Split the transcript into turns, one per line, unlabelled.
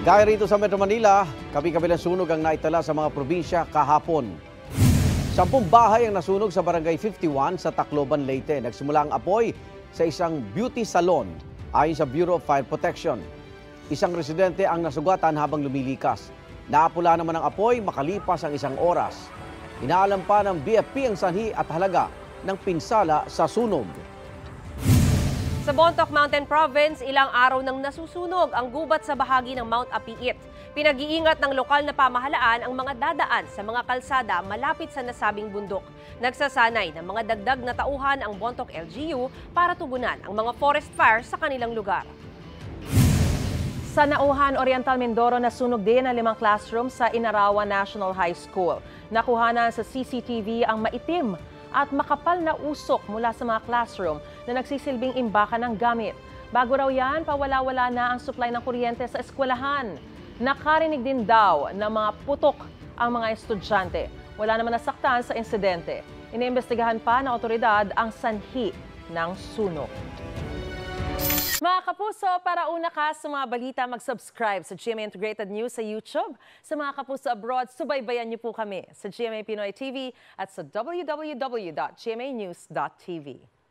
Gaya rito sa Metro Manila, kabi-kabilang sunog ang naitala sa mga probinsya kahapon. 10 bahay ang nasunog sa Barangay 51 sa Tacloban, Leyte. Nagsimula ang apoy sa isang beauty salon ayon sa Bureau of Fire Protection. Isang residente ang nasugatan habang lumilikas. Naapula naman ang apoy makalipas ang 1 oras. Inaalam pa ng BFP ang sanhi at halaga ng pinsala sa sunog.
Sa Bontoc Mountain Province, ilang araw nang nasusunog ang gubat sa bahagi ng Mount Apiit. Pinag-iingat ng lokal na pamahalaan ang mga dadaan sa mga kalsada malapit sa nasabing bundok. Nagsasanay ng mga dagdag na tauhan ang Bontoc LGU para tugunan ang mga forest fire sa kanilang lugar. Sa Nauhan, Oriental Mindoro, nasunog din ang 5 classroom sa Inarawan National High School. Nakuhanan sa CCTV ang maitim at makapal na usok mula sa mga classroom na nagsisilbing imbakan ng gamit. Bago raw yan, pawala-wala na ang supply ng kuryente sa eskwelahan. Nakarinig din daw na mga putok ang mga estudyante. Wala naman nasaktan sa insidente. Iniimbestigahan pa ng otoridad ang sanhi ng sunog. Mga kapuso, para una ka sa mga balita, mag-subscribe sa GMA Integrated News sa YouTube. Sa mga kapuso abroad, subaybayan niyo po kami sa GMA Pinoy TV at sa www.gmanews.tv.